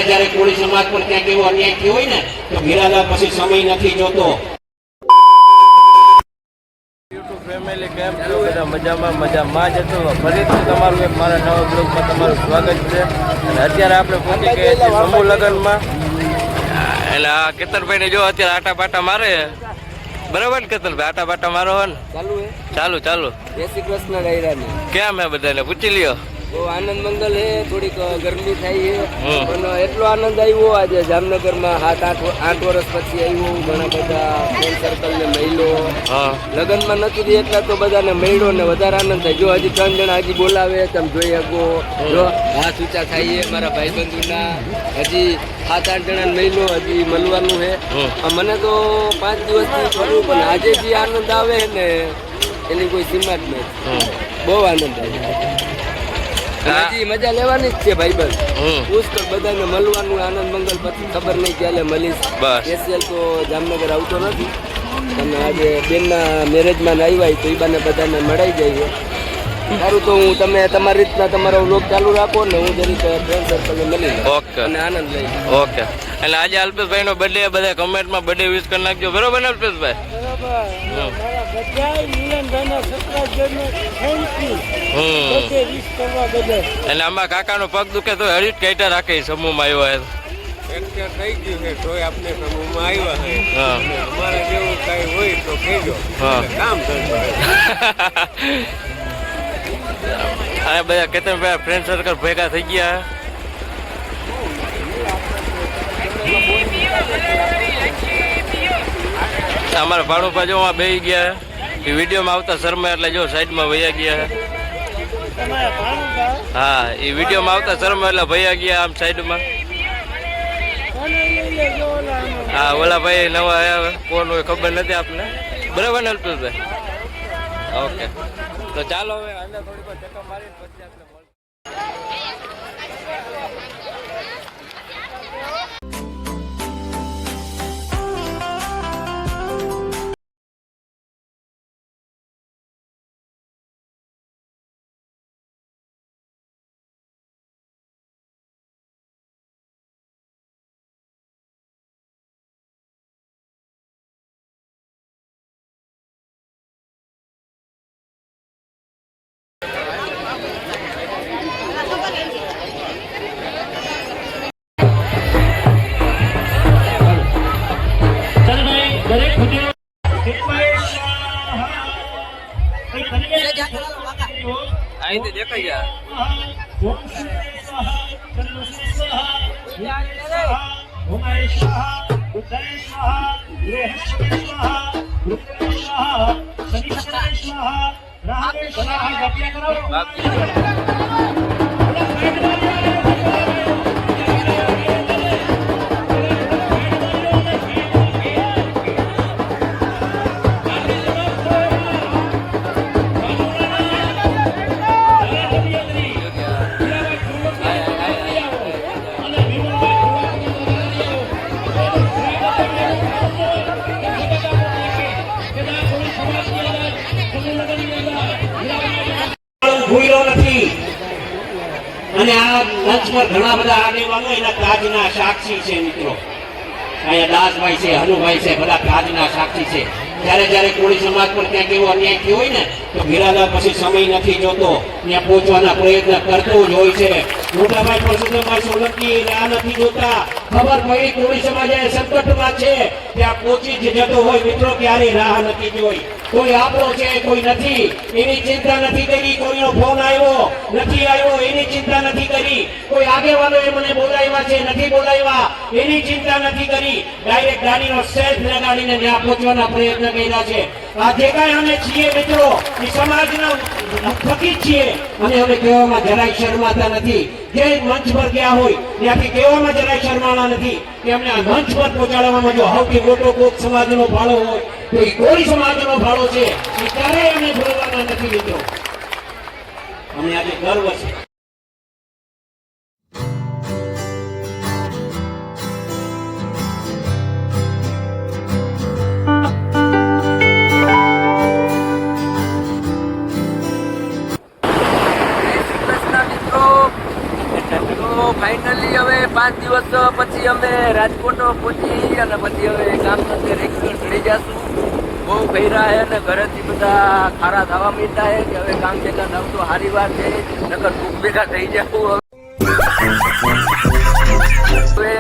જ્યારે કોળી સમાજ પર ક્યાંક એવો અન્યાય થયો હોય ને તો ગિરાદાર પછી સમય નથી જોતો. ફેમિલી કેમ છો? બધા મજામાં જ હતો. ફરીથી તમારું એક મારા નવા બ્લોગમાં તમારું સ્વાગત છે. અને અત્યારે આપણે પહોંચી ગયા છીએ સમૂહ લગ્નમાં. એટલે આ કેતનભાઈને જો અત્યારે આટા પાટા મારે બરાબર ને કેતનભાઈ? આટા પાટા મારો ને ચાલુ જય શ્રી કૃષ્ણ રાયરાની. કેમ હે બધાને પૂછી લ્યો. બહુ આનંદ મંગલ હે. થોડીક ગરમી થાય છે પણ એટલો આનંદ આવ્યો આજે જામનગરમાં 7-8 વર્ષ પછી આવ્યો. ઘણા બધા ફ્રેન્ડ સર્કલ ને મળ્યો. લગ્નમાં નથી રહી એટલા તો બધાને મળ્યો ને વધારે આનંદ થાય. જો હજી 3 જણા હજી બોલાવે તમે જોઈ શકો. જો હાથ ઊંચા થાય છે મારા ભાઈબંધુના. હજી 7-8 જણાને મળ્યો. હજી મળવાનું છે. મને તો 5 દિવસથી ફર્યું પણ આજે જે આનંદ આવે ને એની કોઈ સીમા જ નહીં. બહુ આનંદ આવે. હજી મજા લેવાની જ છે ભાઈબંધ. પુષ્કળ બધાને મળવાનું. આનંદ મંગલ પછી ખબર નહીં ક્યારે મળીશ. સ્પેશિયલ તો જામનગર આવતો નથી અને આજે બેનના મેરેજમાં આવ્યા તો એ બાને બધાને મળાઈ જાય. સારું તો હું તમે તમારી રીતના તમારો વ્લોગ ચાલુ રાખો ને હું જરીક ફ્રેન્ડ સર્કલને મળી ઓકે અને આનંદ લઈ. ઓકે. એટલે આજે અલ્પેશભાઈ નો બર્થડે બધા કમેન્ટમાં બર્થડે વિશ કરી નાખજો. બરોબર ને અલ્પેશભાઈ? એટલે આમાં કાકાનો પગ દુખે તો હળી જ કઈટા રાખે સમૂહમાં આવ્યો થઈ ગયું છે તો આપણે સમૂહમાં આવ્યા છે. અમારે જેવું કઈ હોય તો કહેજો, કામ કરજો. આ બધા કેતનભાઈ ફ્રેન્ડ સર્કલ ભેગા થઈ ગયા. અમારા ભાણુભા જો બેસી ગયા. એ વિડીયોમાં આવતા શર્મા એટલે જો સાઈડમાં વયા ગયા. હા, એ વિડીયોમાં આવતા શર્મા એટલે વયા ગયા આમ સાઈડમાં. હા, ઓલા ભાઈ નવા આવ્યા. કોણ હોય ખબર નથી આપને. બરાબર ને અલ્પેશભાઈ? ઓકે, તો ચાલો હવે અંદર થોડી વાર ધક્કા મારીને પછી આપણે અહીંથી દેખાઈ જાય. અને આ મંચ પર ઘણા બધા આગેવાનો એના કાજના સાક્ષી છે. મિત્રો અહીંયા દાસભાઈ છે, હનુભાઈ છે, બધા કાજના સાક્ષી છે. જ્યારે કોળી સમાજ પર ક્યાંક એવો અન્યાય થયો હોય ને તો ગિરાદાર પછી સમય નથી જોતો. ત્યાં પહોંચવાના પ્રયત્ન કરતો જ હોય છે. મોટાભાઈ પરશુરામભાઈ સોલંકી રાહ નથી જોતા. ખબર પડી કોળી સમાજ સંકટમાં છે ત્યાં પહોંચી જ જતો હોય. મિત્રો ક્યારે રાહ નથી જોઈ. કોઈ આપણો છે કોઈ નથી એની ચિંતા નથી કરી. કોઈનો ફોન આવ્યો નથી આવ્યો એની ચિંતા નથી કરી. કોઈ આગેવાનોએ મને બોલાવ્યા છે નથી બોલાવ્યા એની ચિંતા નથી કરી. ડાયરેક્ટ ગાડીનો સેલ્ફ લગાડીને ત્યાં પહોંચવાના પ્રયત્ન કર્યા છે. આ જે કાંઈ અમે છીએ મિત્રો એ સમાજના ફકીર છીએ અને અમે કહેવામાં જરાય શરમાતા નથી. જે મંચ પર ગયા હોય ત્યાંથી કહેવામાં જરાય શરમાણા નથી કે અમને આ મંચ પર પહોંચાડવામાં જો સૌથી મોટો કોક સમાજનો ફાળો હોય તો એ કોળી સમાજનો ફાળો છે. એ ક્યારેય અમે ભૂલવાના નથી મિત્રો. અમને આજે ગર્વ છે. ફાઇનલી હવે 5 દિવસ પછી અમે રાજકોટ પહોંચી અને પછી હવે કામ સાથે રેગ્યુલર ચડી જશું. બહુ ભૈરા છે અને ઘરેથી બધા ખારા થવા માંડ્યા છે કે હવે કામ ભેગા થાવ તો સારી વાત છે, નકર દુઃખ ભેગા થઈ જવું. હવે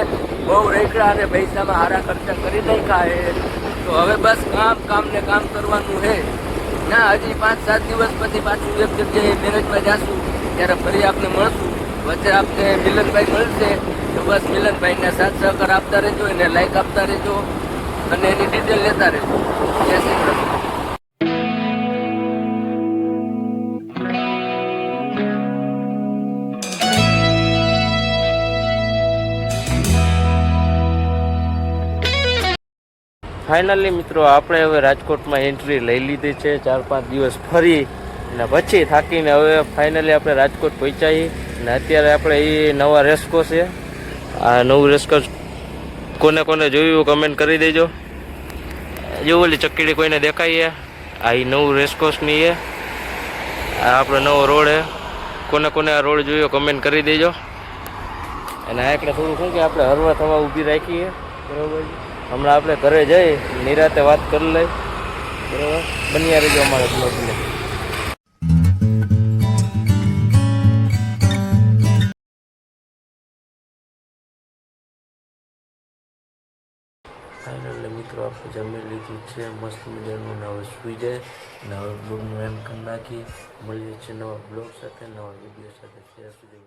બહુ રેકડા અને પૈસામાં સારા ખર્ચા કરી નાખ્યા છે, તો હવે બસ કામ ને કામ કરવાનું છે. ના હજી 5-7 દિવસ પછી પાછું એક જગ્યાએ મેરેજમાં જશું, ત્યારે ફરી આપણે મળશું. વચ્ચે આપણે મિલનભાઈ મળશે તો બસ મિલનભાઈને સાથ સહકાર આપતા રહેજો, એને લાઈક આપતા રહેજો અને એની ડિટેલ લેતા રહેજો. જય શ્રી કૃષ્ણ. ફાઇનલી મિત્રો આપણે હવે રાજકોટમાં એન્ટ્રી લઈ લીધી છે. 4-5 દિવસ ફરી અને પછી થાકીને હવે ફાઇનલી આપણે રાજકોટ પહોંચાઈ અને અત્યારે આપણે એ નવા રેસકોર્સ છે. આ નવું રેસકોર્સ કોને કોને જોયું કમેન્ટ કરી દેજો. જો ઓલી ચક્કીડી કોઈને દેખાય આ એ નવું રેસકોર્સની છે. આ આપણો નવો રોડ છે. કોને કોને આ રોડ જોયો કમેન્ટ કરી દેજો. અને આ એટલે થોડું શું કે આપણે હરવા થવા ઊભી રાખીએ, બરાબર. હમણાં આપણે ઘરે જઈ નિરાતે વાત કરી લઈ, બરાબર. બન્યા રહેજો અમારા બ્લોગને. ફાઇનલી મિત્રો આપણે જમી લીધું છે મસ્ત મજાનું, ને હવે સૂઈ જાય અને હવે બ્લોગનું એન્ડ કરી નાખી. મળીએ છીએ નવા બ્લોગ સાથે, નવા વિડીયો સાથે. ત્યાં સુધી